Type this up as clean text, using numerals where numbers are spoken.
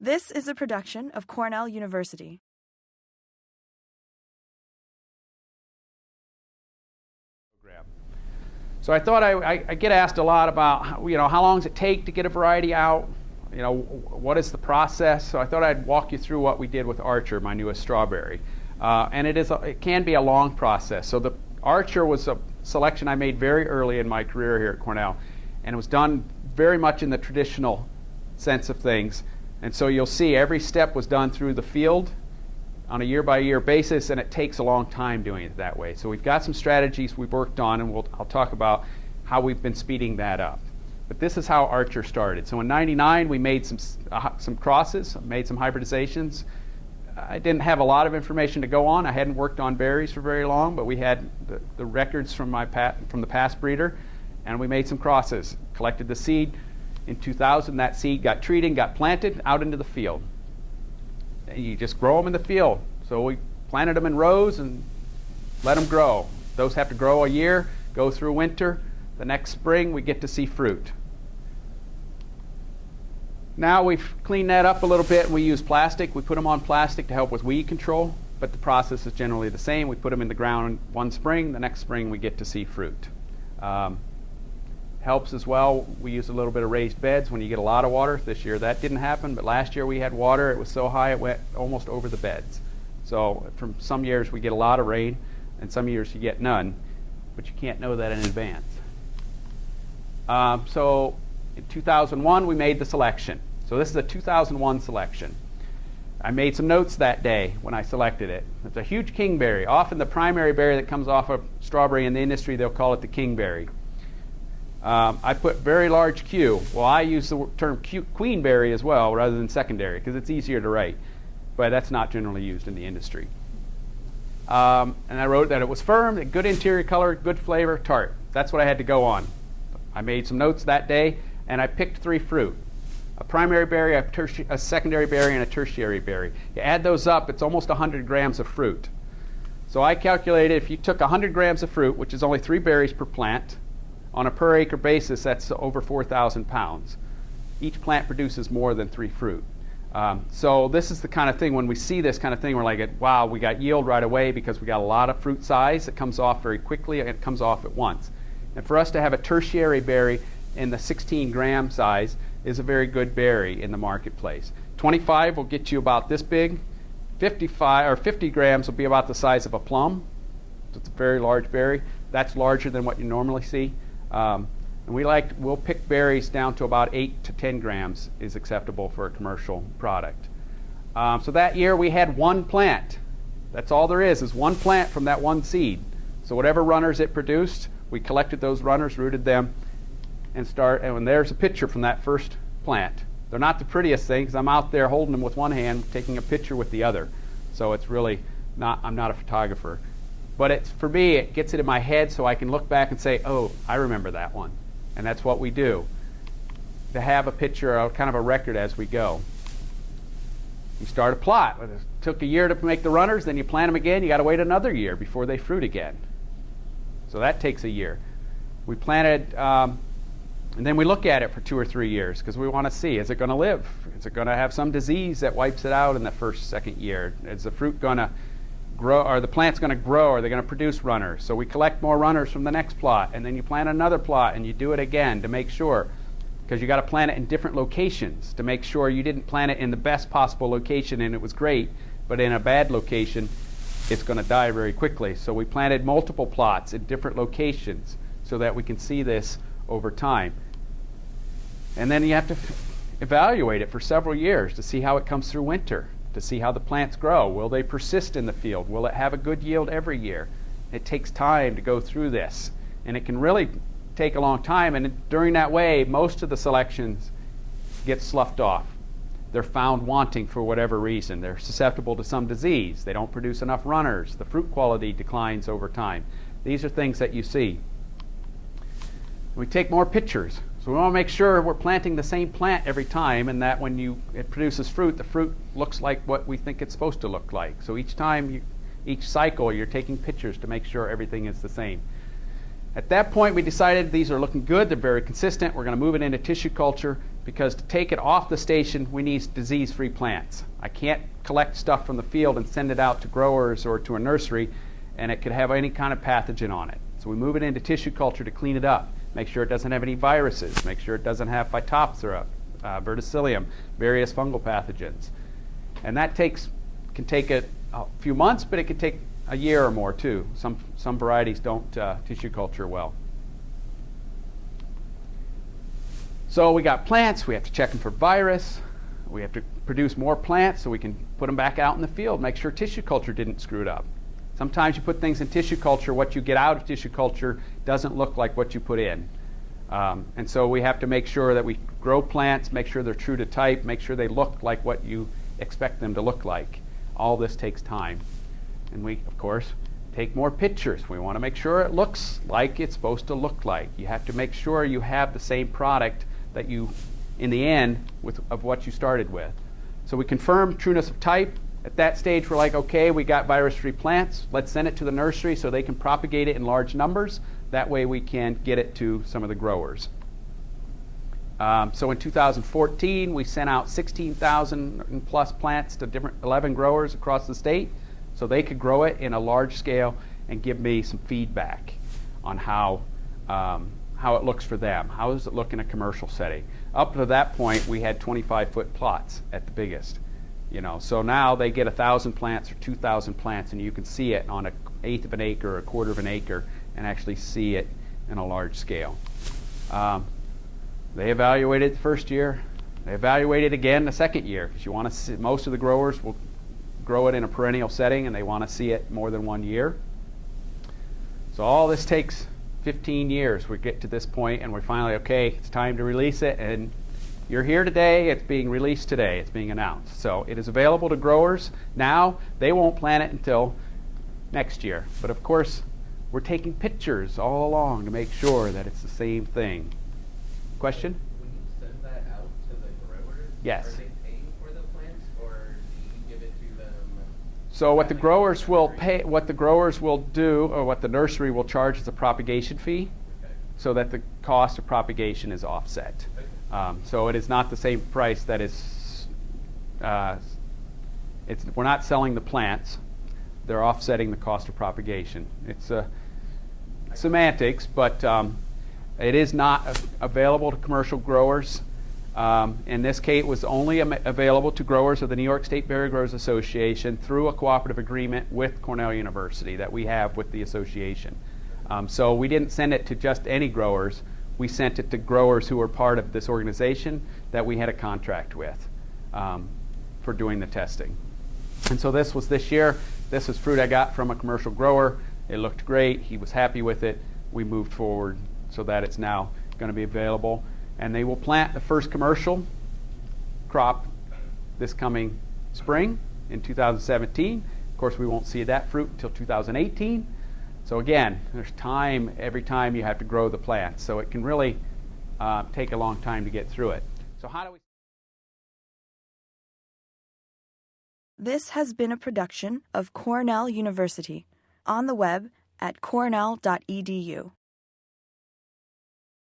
This is a production of Cornell University. So I thought I get asked a lot about, how long does it take to get a variety out? What is the process? So I thought I'd walk you through what we did with Archer, my newest strawberry. And it can be a long process. So the Archer was a selection I made very early in my career here at Cornell, and it was done very much in the traditional sense of things. And so you'll see every step was done through the field on a year-by-year basis, and it takes a long time doing it that way. So we've got some strategies we've worked on, and I'll talk about how we've been speeding that up. But this is how Archer started. So in '99, we made some crosses, made some hybridizations. I didn't have a lot of information to go on. I hadn't worked on berries for very long, but we had the records from the past breeder, and we made some crosses, collected the seed. In 2000, that seed got treated, got planted out into the field. And you just grow them in the field. So we planted them in rows and let them grow. Those have to grow a year, go through winter. The next spring, we get to see fruit. Now we've cleaned that up a little bit, and we use plastic. We put them on plastic to help with weed control, but the process is generally the same. We put them in the ground one spring. The next spring, we get to see fruit. Helps as well. We use a little bit of raised beds when you get a lot of water. This year that didn't happen, but last year we had water. It was so high it went almost over the beds. So from some years we get a lot of rain, and some years you get none, but you can't know that in advance. So in 2001 we made the selection. So this is a 2001 selection. I made some notes that day when I selected it. It's a huge kingberry. Often the primary berry that comes off a strawberry in the industry, they'll call it the kingberry. I put very large Q. Well, I use the term queenberry as well rather than secondary because it's easier to write, but that's not generally used in the industry. And I wrote that it was firm, good interior color, good flavor, tart. That's what I had to go on. I made some notes that day, and I picked 3 fruit. A primary berry, a secondary berry, and a tertiary berry. You add those up, it's almost 100 grams of fruit. So I calculated if you took 100 grams of fruit, which is only 3 berries per plant, on a per acre basis, that's over 4,000 pounds. Each plant produces more than 3 fruit. So this is the kind of thing, when we see this kind of thing, we're like, wow, we got yield right away because we got a lot of fruit size. It comes off very quickly, and it comes off at once. And for us to have a tertiary berry in the 16 gram size is a very good berry in the marketplace. 25 will get you about this big. 50 grams will be about the size of a plum. So it's a very large berry. That's larger than what you normally see. And we'll pick berries down to about 8 to 10 grams is acceptable for a commercial product. So that year we had 1 plant. That's all there is one plant from that 1 seed. So whatever runners it produced, we collected those runners, rooted them, and there's a picture from that first plant. They're not the prettiest things. I'm out there holding them with one hand, taking a picture with the other. So it's really not, I'm not a photographer. But for me, it gets it in my head so I can look back and say, oh, I remember that one. And that's what we do, to have a picture, kind of a record as we go. You start a plot. It took a year to make the runners, then you plant them again. You got to wait another year before they fruit again. So that takes a year. We planted, and then we look at it for 2 or 3 years because we want to see, is it going to live? Is it going to have some disease that wipes it out in the first, second year? Is the fruit going to grow? Are the plants going to grow? Are they going to produce runners? So we collect more runners from the next plot, and then you plant another plot, and you do it again to make sure, because you got to plant it in different locations to make sure you didn't plant it in the best possible location and it was great, but in a bad location, it's going to die very quickly. So we planted multiple plots in different locations so that we can see this over time. And then you have to evaluate it for several years to see how it comes through winter, to see how the plants grow. Will they persist in the field? Will it have a good yield every year? It takes time to go through this, and it can really take a long time, and during that way, most of the selections get sloughed off. They're found wanting for whatever reason. They're susceptible to some disease. They don't produce enough runners. The fruit quality declines over time. These are things that you see. We take more pictures. So we want to make sure we're planting the same plant every time, and that when it produces fruit, the fruit looks like what we think it's supposed to look like. So each time, each cycle, you're taking pictures to make sure everything is the same. At that point, we decided these are looking good. They're very consistent. We're going to move it into tissue culture, because to take it off the station, we need disease-free plants. I can't collect stuff from the field and send it out to growers or to a nursery, and it could have any kind of pathogen on it. So we move it into tissue culture to clean it up, make sure it doesn't have any viruses, make sure it doesn't have Phytophthora, Verticillium, various fungal pathogens. And that can take a few months, but it could take a year or more too. Some varieties don't tissue culture well. So we got plants, we have to check them for virus, we have to produce more plants so we can put them back out in the field, make sure tissue culture didn't screw it up. Sometimes you put things in tissue culture, what you get out of tissue culture doesn't look like what you put in. And so we have to make sure that we grow plants, make sure they're true to type, make sure they look like what you expect them to look like. All this takes time. And we, of course, take more pictures. We want to make sure it looks like it's supposed to look like. You have to make sure you have the same product that you, in the end, of what you started with. So we confirm trueness of type. At that stage, we're like, okay, we got virus-free plants. Let's send it to the nursery so they can propagate it in large numbers. That way we can get it to some of the growers. So in 2014, we sent out 16,000 plus plants to different 11 growers across the state so they could grow it in a large scale and give me some feedback on how it looks for them. How does it look in a commercial setting? Up to that point, we had 25-foot plots at the biggest. So now they get 1,000 plants or 2,000 plants, and you can see it on an eighth of an acre or a quarter of an acre and actually see it in a large scale. They evaluated the first year. They evaluated again the second year, because you want to see, most of the growers will grow it in a perennial setting and they want to see it more than 1 year. So all this takes 15 years. We get to this point and we're finally, okay, it's time to release it, and you're here today, it's being released today, it's being announced. So it is available to growers now. They won't plant it until next year. But of course, we're taking pictures all along to make sure that it's the same thing. Question? When you send that out to the growers, yes. Are they paying for the plants, or do you give it to them? So what the growers will pay, what the growers will do, or what the nursery will charge is a propagation fee, Okay. so that the cost of propagation is offset. Okay. So it is not the same price that is, we're not selling the plants, they're offsetting the cost of propagation. It's semantics, but it is not available to commercial growers. In this case, it was only available to growers of the New York State Berry Growers Association through a cooperative agreement with Cornell University that we have with the association. So we didn't send it to just any growers. We sent it to growers who were part of this organization that we had a contract with for doing the testing. And so this was this year. This is fruit I got from a commercial grower. It looked great. He was happy with it. We moved forward so that it's now going to be available. And they will plant the first commercial crop this coming spring in 2017. Of course, we won't see that fruit until 2018. So again, there's time every time you have to grow the plants. So it can really take a long time to get through it. So how do we... This has been a production of Cornell University, on the web at cornell.edu.